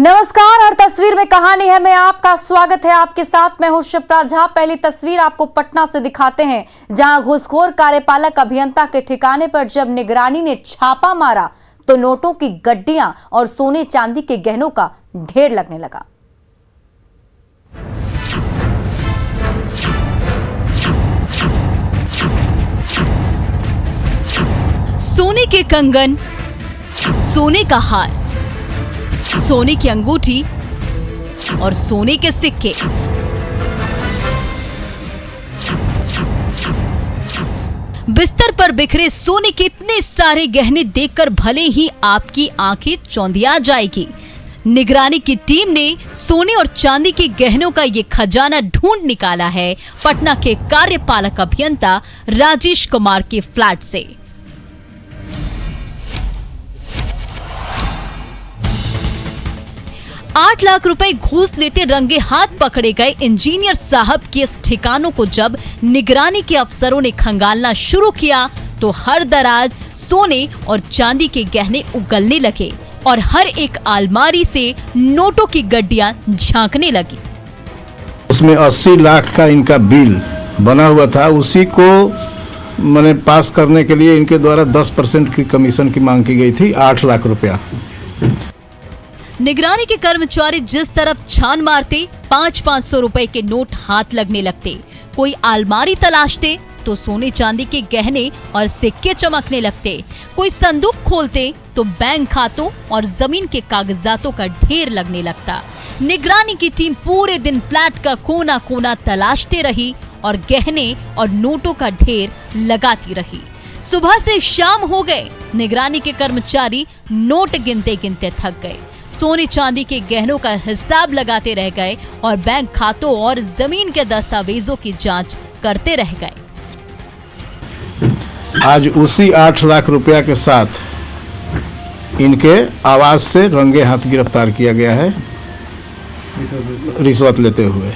नमस्कार, हर तस्वीर में कहानी है में आपका स्वागत है। आपके साथ मैं हूं शिप्रा झा। पहली तस्वीर आपको पटना से दिखाते हैं, जहां घूसखोर कार्यपालक अभियंता के ठिकाने पर जब निगरानी ने छापा मारा तो नोटों की गड्डियां और सोने चांदी के गहनों का ढेर लगने लगा। सोने के कंगन, सोने का हार, सोने की अंगूठी और सोने के सिक्के। बिस्तर पर बिखरे सोने के इतने सारे गहने देखकर भले ही आपकी आंखें चौंधिया जाएगी। निगरानी की टीम ने सोने और चांदी के गहनों का ये खजाना ढूंढ निकाला है पटना के कार्यपालक अभियंता राजेश कुमार के फ्लैट से। 8 लाख रुपए घूस लेते रंगे हाथ पकड़े गए इंजीनियर साहब के इस ठिकानों को जब निगरानी के अफसरों ने खंगालना शुरू किया तो हर दराज सोने और चांदी के गहने उगलने लगे और हर एक अलमारी से नोटों की गड्डियां झांकने लगी। उसमें 80 लाख का इनका बिल बना हुआ था, उसी को मैंने पास करने के लिए इनके द्वारा 10% की कमीशन की मांग की गई थी, 8 लाख रुपया। निगरानी के कर्मचारी जिस तरफ छान मारते 500-500 रुपए के नोट हाथ लगने लगते। कोई अलमारी तलाशते तो सोने चांदी के गहने और सिक्के चमकने लगते। कोई संदूक खोलते तो बैंक खातों और जमीन के कागजातों का ढेर लगने लगता। निगरानी की टीम पूरे दिन फ्लैट का कोना कोना तलाशते रही और गहने और नोटों का ढेर लगाती रही। सुबह से शाम हो गए, निगरानी के कर्मचारी नोट गिनते गिनते थक गए। सोने चांदी के गहनों का हिसाब लगाते रह गए और बैंक खातों और जमीन के दस्तावेजों की जांच करते रह गए। आज उसी 8 लाख रुपया के साथ इनके आवाज से रंगे हाथ गिरफ्तार किया गया है, रिश्वत लेते हुए।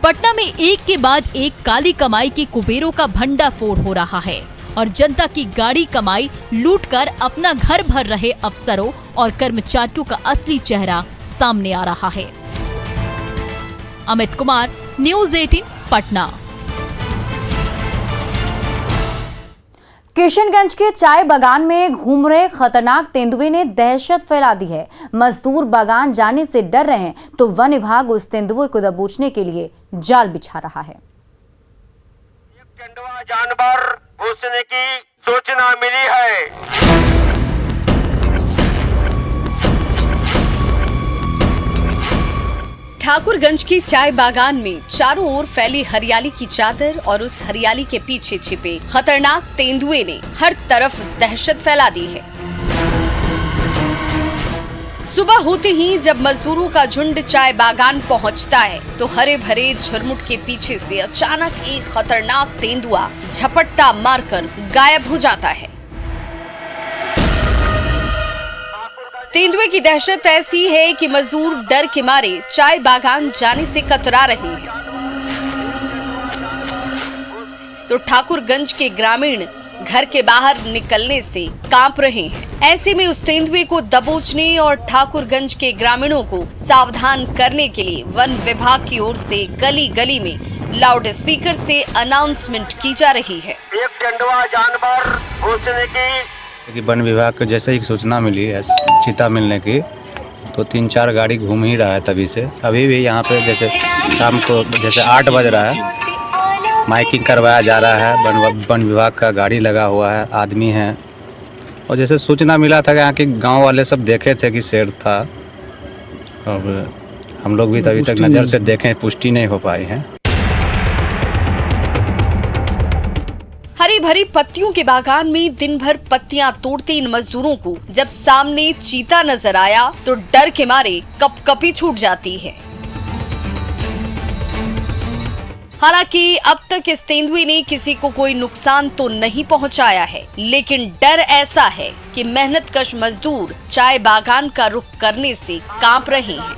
पटना में एक के बाद एक काली कमाई के कुबेरों का भंडाफोड़ हो रहा है और जनता की गाड़ी कमाई लूटकर अपना घर भर रहे अफसरों और कर्मचारियों का असली चेहरा सामने आ रहा है। अमित कुमार, न्यूज़ 18, पटना। किशनगंज के चाय बागान में घूम रहे खतरनाक तेंदुए ने दहशत फैला दी है। मजदूर बागान जाने से डर रहे हैं तो वन विभाग उस तेंदुए को दबोचने के लिए जाल बिछा रहा है। तेंदुआ जानवर घुसने की सूचना मिली है। ठाकुरगंज की चाय बागान में चारों ओर फैली हरियाली की चादर और उस हरियाली के पीछे छिपे खतरनाक तेंदुए ने हर तरफ दहशत फैला दी है। सुबह होते ही जब मजदूरों का झुंड चाय बागान पहुंचता है तो हरे भरे झुरमुट के पीछे से अचानक एक खतरनाक तेंदुआ झपट्टा मारकर गायब हो जाता है। तेंदुए की दहशत ऐसी है कि मजदूर डर के मारे चाय बागान जाने से कतरा रहे हैं, तो ठाकुरगंज के ग्रामीण घर के बाहर निकलने से कांप रहे हैं। ऐसे में उस तेंदुए को दबोचने और ठाकुरगंज के ग्रामीणों को सावधान करने के लिए वन विभाग की ओर से गली गली में लाउड स्पीकर से अनाउंसमेंट की जा रही है। एक तेंदुआ जानवर घुसने की वन विभाग को जैसे ही सूचना मिली है चीता मिलने की, तो 3-4 गाड़ी घूम ही रहा है तभी से। अभी भी यहाँ पे जैसे शाम को जैसे 8 बज रहा है, माइकिंग करवाया जा रहा है। वन विभाग का गाड़ी लगा हुआ है, आदमी है। और जैसे सूचना मिला था कि यहाँ के गांव वाले सब देखे थे कि शेर था। अब हम लोग भी अभी तक नज़र से देखें, पुष्टि नहीं हो पाई है। हरी भरी पत्तियों के बागान में दिन भर पत्तियां तोड़ते इन मजदूरों को जब सामने चीता नजर आया तो डर के मारे कपकपी छूट जाती है। हालांकि अब तक इस तेंदुए ने किसी को कोई नुकसान तो नहीं पहुंचाया है, लेकिन डर ऐसा है कि मेहनतकश मजदूर चाय बागान का रुख करने से कांप रहे हैं।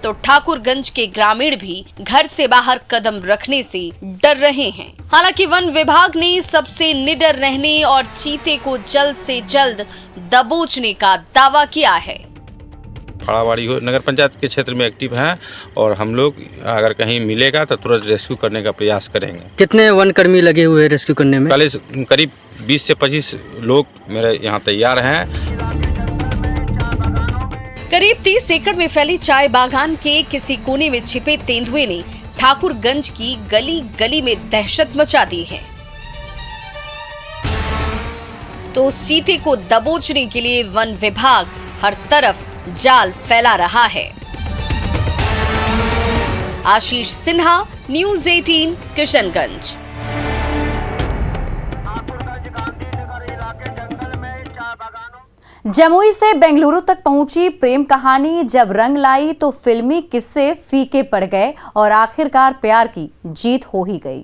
तो ठाकुरगंज के ग्रामीण भी घर से बाहर कदम रखने से डर रहे हैं। हालांकि वन विभाग ने सबसे निडर रहने और चीते को जल्द से जल्द दबोचने का दावा किया है। फाड़ावाड़ी हो नगर पंचायत के क्षेत्र में एक्टिव हैं और हम लोग अगर कहीं मिलेगा तो तुरंत रेस्क्यू करने का प्रयास करेंगे। कितने वन कर्मी लगे हुए हैं रेस्क्यू करने में? करीब 20 से 25 लोग मेरे यहाँ तैयार हैं। करीब 30 एकड़ में फैली चाय बागान के किसी कोने में छिपे तेंदुए ने ठाकुरगंज की गली गली में दहशत मचा दी है। तो उस चीते को दबोचने के लिए वन विभाग हर तरफ जाल फैला रहा है। आशीष सिन्हा, न्यूज़ 18, किशनगंज। जमुई से बेंगलुरु तक पहुंची प्रेम कहानी जब रंग लाई तो फिल्मी किस्से फीके पड़ गए और आखिरकार प्यार की जीत हो ही गई।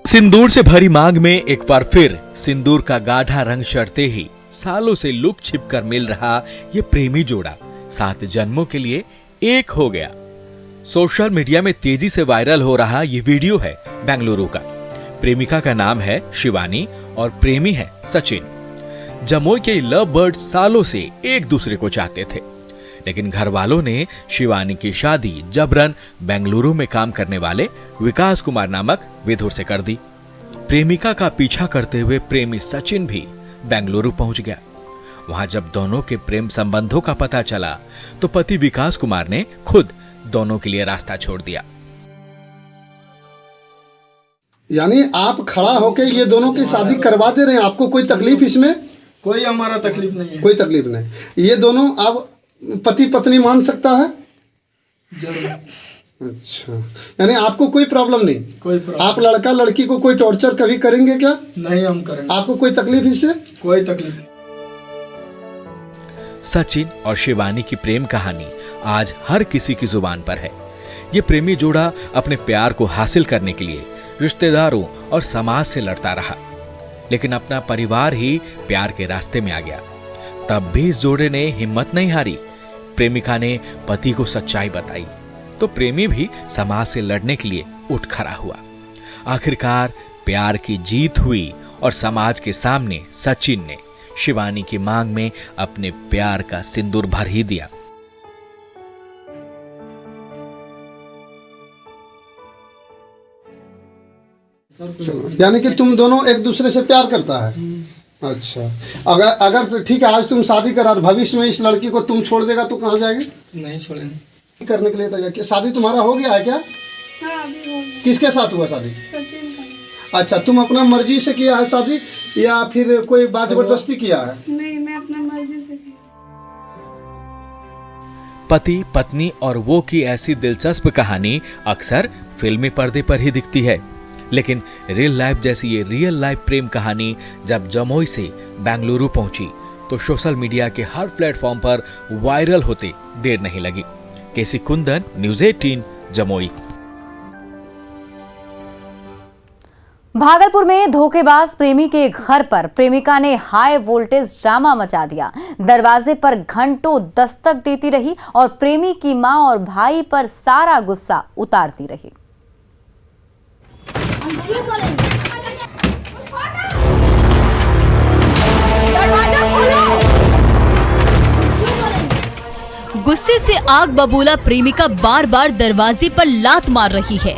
सिंदूर से भरी मांग में एक बार फिर सिंदूर का गाढ़ा रंग चढ़ते ही सालों से लुक छिप कर मिल रहा ये प्रेमी जोड़ा 7 जन्मों के लिए एक हो गया। सोशल मीडिया में तेजी से वायरल हो रहा ये वीडियो है बेंगलुरु का। प्रेमिका का नाम है शिवानी और प्रेमी है सचिन। जमुई के लव बर्ड्स सालों से एक दूसरे को चाहते थे, लेकिन घर वालों ने शिवानी की शादी जबरन बेंगलुरु में काम करने वाले विकास कुमार नामक विधुर से कर दी। प्रेमिका का पीछा करते हुए प्रेमी सचिन भी बेंगलुरु पहुंच गया। वहां जब दोनों के प्रेम संबंधों का पता चला तो पति विकास कुमार ने खुद दोनों के लिए रास्ता छोड़ दिया। यानी आप खड़ा होकर ये दोनों की शादी करवा दे रहे हैं, आपको कोई तकलीफ इसमें? कोई हमारा तकलीफ नहीं है। कोई तकलीफ नहीं। ये दोनों आप पति पत्नी मान सकता है? जरूर। अच्छा, यानी आपको कोई प्रॉब्लम नहीं? कोई प्रॉब्लम। आप लड़का लड़की को कोई टॉर्चर कभी करेंगे क्या? नहीं, हम करेंगे। आपको कोई तकलीफ इससे? कोई तकलीफ नहीं। सचिन और शिवानी की प्रेम कहानी आज हर किसी की जुबान पर है। ये प्रेमी जोड़ा अपने प्यार को हासिल करने के लिए रिश्तेदारों और समाज से लड़ता रहा, लेकिन अपना परिवार ही प्यार के रास्ते में आ गया। तब भी इस जोड़े ने हिम्मत नहीं हारी। प्रेमिका ने पति को सच्चाई बताई तो प्रेमी भी समाज से लड़ने के लिए उठ खड़ा हुआ। आखिरकार प्यार की जीत हुई और समाज के सामने सचिन ने शिवानी की मांग में अपने प्यार का सिंदूर भर ही दिया। यानी कि तुम दोनों एक दूसरे से प्यार करता है? अच्छा, अगर ठीक है, आज तुम शादी करा, भविष्य में इस लड़की को तुम छोड़ देगा तो कहाँ जाएगा? नहीं छोड़ेंगे। करने के लिए तैयार? शादी तुम्हारा हो गया है क्या? हाँ, अभी हो गया। किसके साथ हुआ शादी? सचिन का। अच्छा, तुम अपना मर्जी से किया है शादी या फिर कोई बात जबरदस्ती किया है? नहीं, मैं अपना मर्जी से किया। पति पत्नी और वो की ऐसी दिलचस्प कहानी अक्सर फिल्मी पर्दे पर ही दिखती है, लेकिन रियल लाइफ जैसी ये रियल लाइफ प्रेम कहानी जब जमुई से बेंगलुरु पहुंची तो सोशल मीडिया के हर प्लेटफॉर्म पर वायरल होते देर नहीं लगी। केसी कुंदन, न्यूज़ 18, जमुई। भागलपुर में धोखेबाज प्रेमी के घर पर प्रेमिका ने हाई वोल्टेज ड्रामा मचा दिया। दरवाजे पर घंटों दस्तक देती रही और प्रेमी की मां और भाई पर सारा गुस्सा उतारती रही। गुस्से से आग बबूला प्रेमिका बार बार दरवाजे पर लात मार रही है।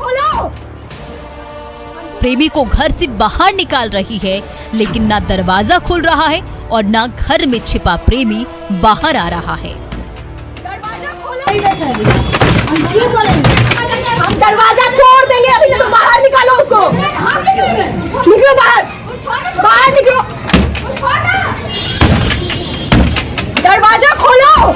प्रेमी को घर से बाहर निकाल रही है, लेकिन ना दरवाजा खुल रहा है और ना घर में छिपा प्रेमी बाहर आ रहा है। हम दरवाजा तोड़ देंगे, अभी नहीं तो बाहर निकालो उसको। निकलो बाहर, बाहर निकलो, दरवाजा खोलो।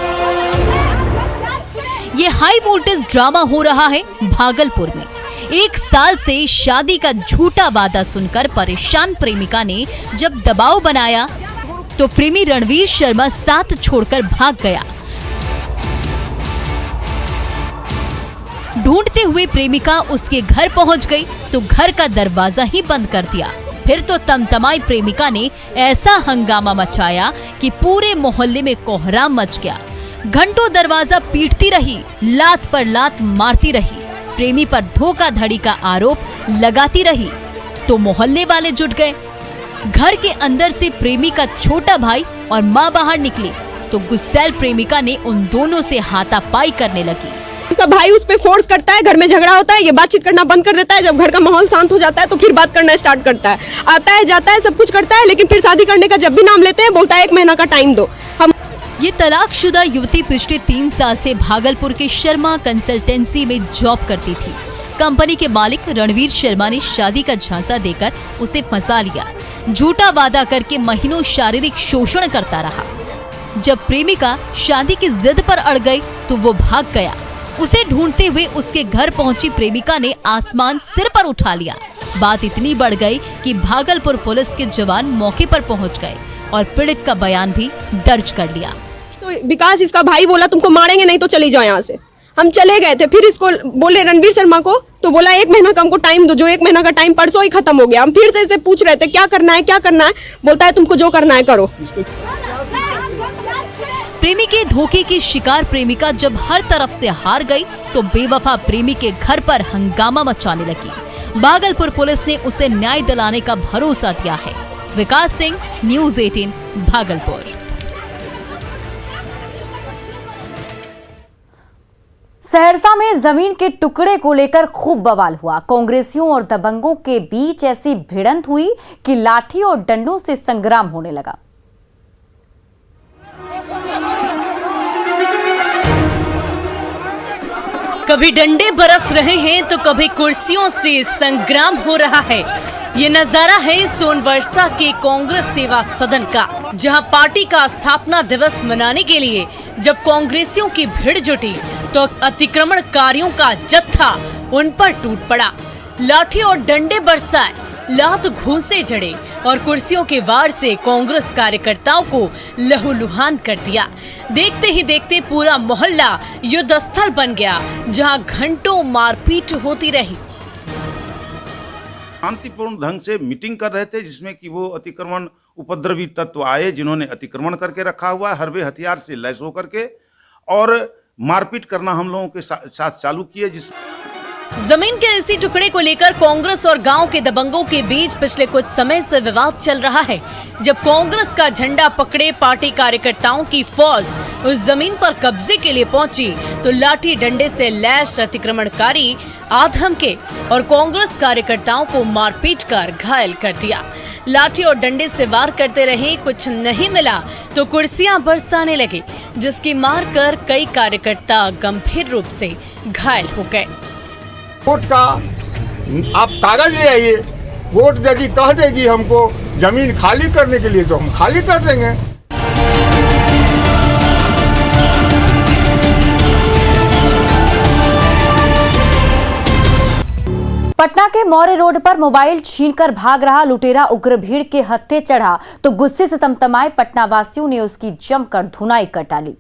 ये हाई वोल्टेज ड्रामा हो रहा है भागलपुर में। 1 साल से शादी का झूठा वादा सुनकर परेशान प्रेमिका ने जब दबाव बनाया तो प्रेमी रणवीर शर्मा साथ छोड़कर भाग गया। ढूंढते हुए प्रेमिका उसके घर पहुंच गई तो घर का दरवाजा ही बंद कर दिया। फिर तो तमतमाई प्रेमिका ने ऐसा हंगामा मचाया कि पूरे मोहल्ले में कोहराम मच गया। घंटों दरवाजा पीटती रही, लात पर लात मारती रही, प्रेमी पर धोखाधड़ी का आरोप लगाती रही। तो मोहल्ले वाले जुट गए। घर के अंदर से प्रेमी का छोटा भाई और माँ बाहर निकली तो गुस्सैल प्रेमिका ने उन दोनों से हाथापाई करने लगी। उसका भाई उस पे फोर्स करता है, घर में झगड़ा होता है, ये बातचीत करना बंद कर देता है। जब घर का माहौल शांत हो जाता है तो फिर बात करना स्टार्ट करता है, आता है जाता है, सब कुछ करता है, लेकिन फिर शादी करने का जब भी नाम लेते हैं बोलता है 1 महीना का टाइम दो। हम ये तलाकशुदा युवती पिछले 3 साल से भागलपुर के शर्मा कंसल्टेंसी में जॉब करती थी। कंपनी के मालिक रणवीर शर्मा ने शादी का झांसा देकर उसे फंसा लिया। झूठा वादा करके महीनों शारीरिक शोषण करता रहा। जब प्रेमिका शादी की जिद पर अड़ गई तो वो भाग गया। उसे ढूंढते हुए उसके घर पहुंची प्रेमिका ने आसमान सिर पर उठा लिया। बात इतनी बढ़ गई कि भागलपुर पुलिस के जवान मौके पर पहुंच गए और पीड़ित का बयान भी दर्ज कर लिया। तो विकास इसका भाई बोला तुमको मारेंगे नहीं तो चली जाओ यहाँ से। हम चले गए थे, फिर इसको बोले रणवीर शर्मा को, तो बोला 1 महीना का हमको टाइम दो। जो 1 महीना का टाइम परसों ही खत्म हो गया। हम फिर से इसे पूछ रहे थे क्या करना है, क्या करना है, बोलता है तुमको जो करना है करो। प्रेमी के धोखे की शिकार प्रेमिका जब हर तरफ से हार गई तो बेवफा प्रेमी के घर पर हंगामा मचाने लगी। भागलपुर पुलिस ने उसे न्याय दिलाने का भरोसा दिया है। विकास सिंह, न्यूज़ 18, भागलपुर। सहरसा में जमीन के टुकड़े को लेकर खूब बवाल हुआ। कांग्रेसियों और दबंगों के बीच ऐसी भिड़ंत हुई कि लाठी और डंडों से संग्राम होने लगा। कभी डंडे बरस रहे हैं तो कभी कुर्सियों से संग्राम हो रहा है। ये नजारा है सोनवर्षा के कांग्रेस सेवा सदन का, जहां पार्टी का स्थापना दिवस मनाने के लिए जब कांग्रेसियों की भीड़ जुटी तो अतिक्रमणकारियों का जत्था उन पर टूट पड़ा। लाठी और डंडे बरसाए, लात घूंसे जड़े और कुर्सियों के वार से कांग्रेस कार्यकर्ताओं को लहूलुहान कर दिया। देखते ही देखते पूरा मोहल्ला युद्ध स्थल बन गया, जहां घंटों मारपीट होती रही। शांतिपूर्ण ढंग से मीटिंग कर रहे थे, जिसमें कि वो अतिक्रमण उपद्रवी तत्व आए, जिन्होंने अतिक्रमण करके रखा हुआ है हरबे हथियार से लैस होकर के, और मारपीट करना हम लोगों के साथ चालू किए। जिस जमीन के इसी टुकड़े को लेकर कांग्रेस और गांव के दबंगों के बीच पिछले कुछ समय से विवाद चल रहा है। जब कांग्रेस का झंडा पकड़े पार्टी कार्यकर्ताओं की फौज उस जमीन पर कब्जे के लिए पहुंची तो लाठी डंडे से लैस अतिक्रमणकारी आधम के और कांग्रेस कार्यकर्ताओं को मारपीट कर घायल कर दिया। लाठी और डंडे से वार करते रहे, कुछ नहीं मिला तो कुर्सियां बरसाने लगे, जिसकी मार कर कई कार्यकर्ता गंभीर रूप से घायल हो गए। वोट का आप कागज ले आइए, वोट यदि कह देगी हमको जमीन खाली करने के लिए तो हम खाली कर देंगे। पटना के मौर्य रोड पर मोबाइल छीनकर भाग रहा लुटेरा उग्र भीड़ के हत्थे चढ़ा तो गुस्से से तमतमाए पटना वासियों ने उसकी जमकर धुनाई कर डाली।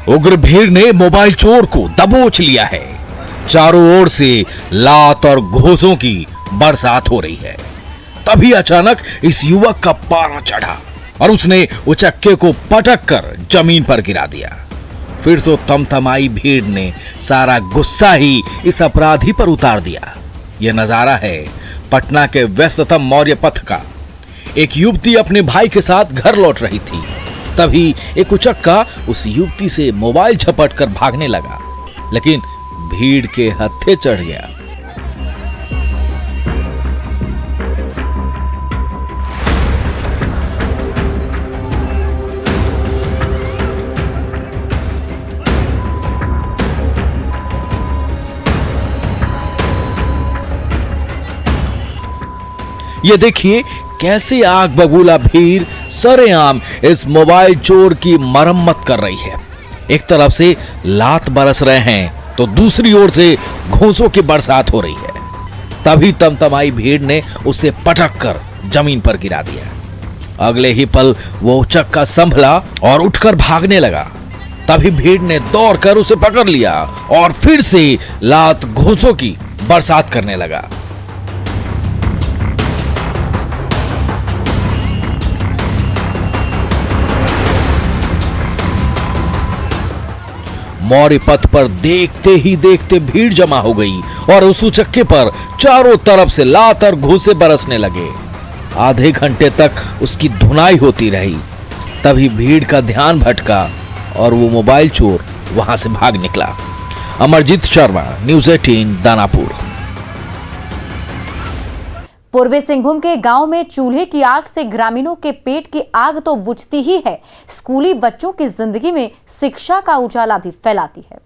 उग्र भीड़ ने मोबाइल चोर को दबोच लिया है। चारों ओर से लात और घोंसों की बरसात हो रही है। तभी अचानक इस युवक का पारा चढ़ा और उसने उचक्के को पटक कर जमीन पर गिरा दिया। फिर तो तमतमाई भीड़ ने सारा गुस्सा ही इस अपराधी पर उतार दिया। यह नजारा है पटना के व्यस्ततम मौर्य पथ का। एक युवती अपने भाई के साथ घर लौट रही थी, तभी एक उचक्का उस युवती से मोबाइल झपटकर भागने लगा, लेकिन भीड़ के हत्थे चढ़ गया। ये देखिए कैसे आग बबूला भीड़ सरेआम इस मोबाइल चोर की मरम्मत कर रही है। एक तरफ से लात बरस रहे हैं तो दूसरी ओर से घूंसों की बरसात हो रही है। तभी तमतमाई भीड़ ने उसे पटक कर जमीन पर गिरा दिया। अगले ही पल वो उचक्का संभला और उठकर भागने लगा। तभी भीड़ ने दौड़कर उसे पकड़ लिया और फिर से लात घूंसों की बरसात करने लगा। मौर्य पथ पर देखते ही देखते भीड़ जमा हो गई और उस उचक्के पर चारों तरफ से लात और घूंसे बरसने लगे। आधे घंटे तक उसकी धुनाई होती रही। तभी भीड़ का ध्यान भटका और वो मोबाइल चोर वहां से भाग निकला। अमरजीत शर्मा, न्यूज़ 18 दानापुर। पूर्वी सिंहभूम के गांव में चूल्हे की आग से ग्रामीणों के पेट की आग तो बुझती ही है, स्कूली बच्चों की जिंदगी में शिक्षा का उजाला भी फैलाती है।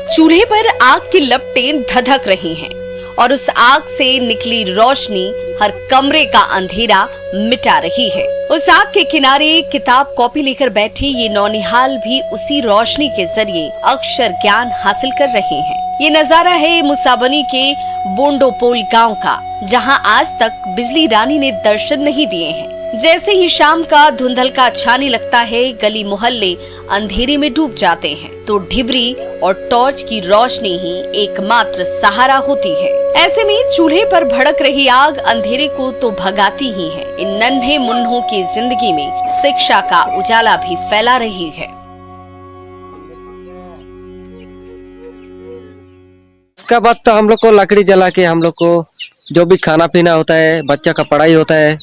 चूल्हे पर आग की लपटें धधक रही हैं और उस आग से निकली रोशनी हर कमरे का अंधेरा मिटा रही है। उस आग के किनारे किताब कॉपी लेकर बैठे ये नौनिहाल भी उसी रोशनी के जरिए अक्षर ज्ञान हासिल कर रहे हैं। ये नजारा है मुसाबनी के बोंडोपोल गांव का, जहां आज तक बिजली रानी ने दर्शन नहीं दिए हैं। जैसे ही शाम का धुंधलका छाने लगता है, गली मोहल्ले अंधेरे में डूब जाते हैं, तो ढिबरी और टॉर्च की रोशनी ही एकमात्र सहारा होती है। ऐसे में चूल्हे पर भड़क रही आग अंधेरे को तो भगाती ही है, इन नन्हे मुन्नों की जिंदगी में शिक्षा का उजाला भी फैला रही है। इसका बाद तो हम लोग को लकड़ी जला के हम लोग को जो भी खाना पीना होता है, बच्चा का पढ़ाई होता है,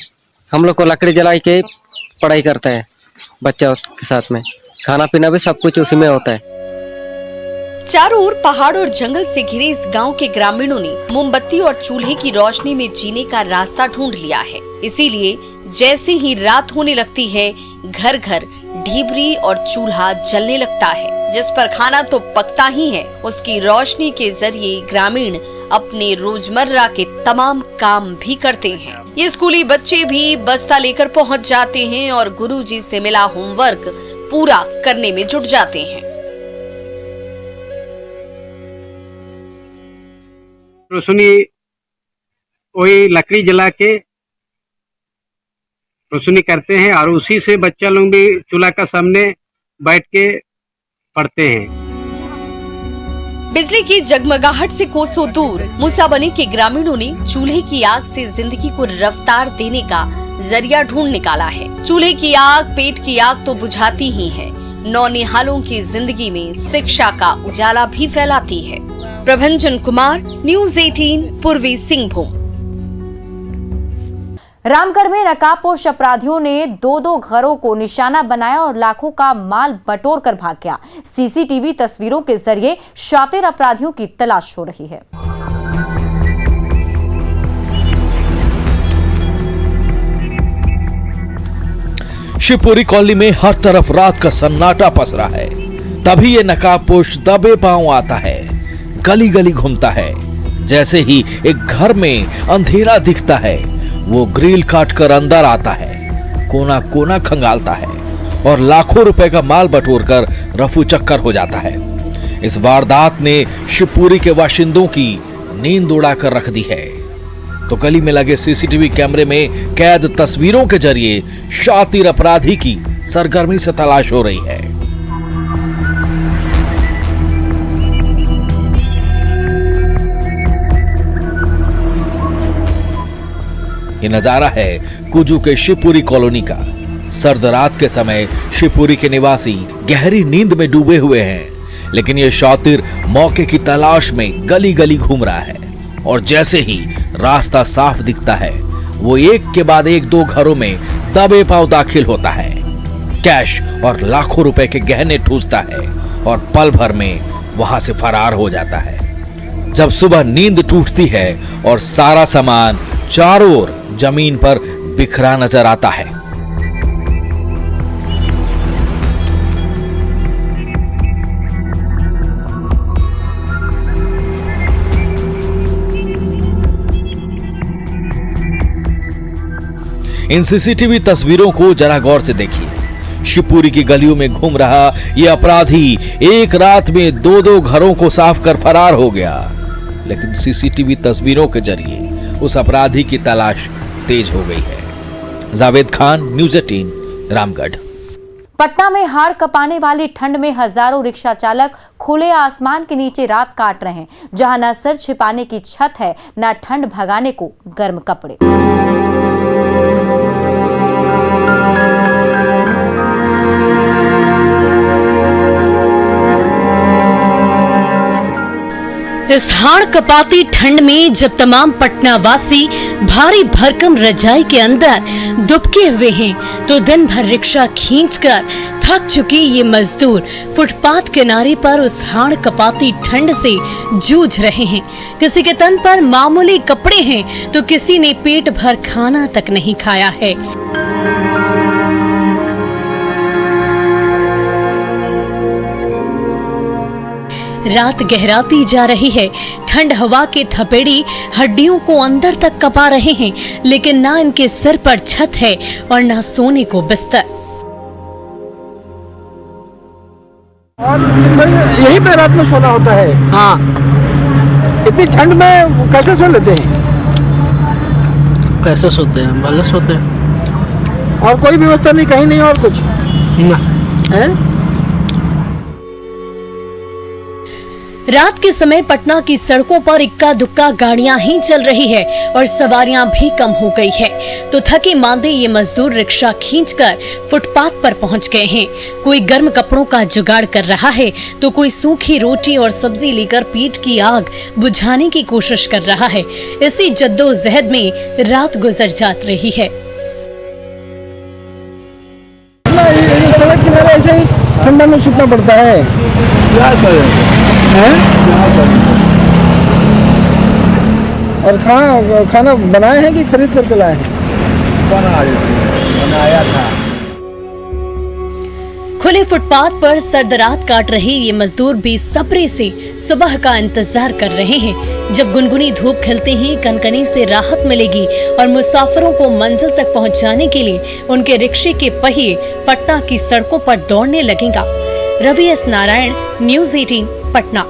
हम लोग को लकड़ी जला के पढ़ाई करता है। बच्चा के साथ में खाना पीना भी सब कुछ उसी में होता है। चारों ओर पहाड़ और जंगल से घिरे इस गांव के ग्रामीणों ने मोमबत्ती और चूल्हे की रोशनी में जीने का रास्ता ढूंढ लिया है। इसीलिए जैसे ही रात होने लगती है, घर घर ढिबरी और चूल्हा जलने लगता है, जिस पर खाना तो पकता ही है, उसकी रोशनी के जरिए ग्रामीण अपने रोजमर्रा के तमाम काम भी करते हैं। ये स्कूली बच्चे भी बस्ता लेकर पहुंच जाते हैं और गुरुजी से मिला होमवर्क पूरा करने में जुट जाते हैं। रोशनी वही लकड़ी जला के रोशनी करते हैं और उसी से बच्चा लोग भी चूल्हा का सामने बैठ के पढ़ते हैं। बिजली की जगमगाहट से कोसों दूर मुसाबनी के ग्रामीणों ने चूल्हे की आग से जिंदगी को रफ्तार देने का जरिया ढूंढ निकाला है। चूल्हे की आग पेट की आग तो बुझाती ही है, नौनिहालों की जिंदगी में शिक्षा का उजाला भी फैलाती है। प्रभंजन कुमार, न्यूज़ 18 पूर्वी सिंहभूम। रामगढ़ में नकाबपोश अपराधियों ने दो घरों को निशाना बनाया और लाखों का माल बटोर कर भाग गया। सीसीटीवी तस्वीरों के जरिए शातिर अपराधियों की तलाश हो रही है। शिवपुरी कॉलोनी में हर तरफ रात का सन्नाटा पसरा है। तभी ये नकाबपोश दबे पांव आता है, गली गली घूमता है। जैसे ही एक घर में अंधेरा दिखता है, वो ग्रिल काटकर अंदर आता है, कोना कोना खंगालता है और लाखों रुपए का माल बटोरकर रफू चक्कर हो जाता है। इस वारदात ने शिवपुरी के बाशिंदों की नींद उड़ाकर रख दी है। तो गली में लगे सीसीटीवी कैमरे में कैद तस्वीरों के जरिए शातिर अपराधी की सरगर्मी से तलाश हो रही है। ये नजारा है कुजू के शिवपुरी कॉलोनी का। सर्द रात के समय शिवपुरी के निवासी गहरी नींद में डूबे हुए हैं, लेकिन ये शातिर मौके की तलाश में गली गली घूम रहा है और जैसे ही रास्ता साफ दिखता है, वो एक के बाद एक दो घरों में दबे पांव दाखिल होता है, कैश और लाखों रुपए के गहने ठूसता है और पल भर में वहां से फरार हो जाता है। जब सुबह नींद टूटती है और सारा सामान चारों ओर जमीन पर बिखरा नजर आता है। इन सीसीटीवी तस्वीरों को जरा गौर से देखिए। शिवपुरी की गलियों में घूम रहा ये अपराधी एक रात में दो घरों को साफ कर फरार हो गया। लेकिन सीसीटीवी तस्वीरों के जरिए उस अपराधी की तलाश तेज हो गई है। जावेद खान, न्यूज़ 18, रामगढ़। पटना में हाड़ कपाने वाली ठंड में हजारों रिक्शा चालक खुले आसमान के नीचे रात काट रहे हैं, जहां न सर छिपाने की छत है, न ठंड भगाने को गर्म कपड़े। इस हाड़ कपाती ठंड में जब तमाम पटना वासी भारी भरकम रजाई के अंदर दुबके हुए हैं, तो दिन भर रिक्शा खींचकर थक चुके ये मजदूर फुटपाथ किनारे पर उस हाड़ कपाती ठंड से जूझ रहे हैं। किसी के तन पर मामूली कपड़े हैं तो किसी ने पेट भर खाना तक नहीं खाया है। रात गहराती जा रही है, ठंड हवा के थपेड़ी हड्डियों को अंदर तक कपा रहे हैं, लेकिन ना इनके सिर पर छत है और ना सोने को बिस्तर। यही पे रात में सोना होता है। हाँ, इतनी ठंड में कैसे सो लेते हैं? कैसे सोते हैं? भले सोते हैं। और कोई व्यवस्था नहीं, कहीं नहीं और कुछ ना है? रात के समय पटना की सड़कों पर इक्का दुक्का गाड़ियां ही चल रही है और सवारियां भी कम हो गई है, तो थके मांदे ये मजदूर रिक्शा खींचकर फुटपाथ पर पहुंच गए हैं। कोई गर्म कपड़ों का जुगाड़ कर रहा है तो कोई सूखी रोटी और सब्जी लेकर पेट की आग बुझाने की कोशिश कर रहा है। इसी जद्दोजहद में रात गुजर जाती रही है। सड़क किनारे ऐसे ही ठंडा में सुतना पड़ता है। और खाना बनाए हैं कि खरीद करके लाए हैं? बनाया था। खुले फुटपाथ पर सर्दरात काट रहे ये मजदूर बेसब्री से सुबह का इंतजार कर रहे हैं, जब गुनगुनी धूप खिलते ही कनकनी से राहत मिलेगी और मुसाफिरों को मंजिल तक पहुंचाने के लिए उनके रिक्शे के पहिए पटना की सड़कों पर दौड़ने लगेगा। Ravi S Narayan, news 18, Patna.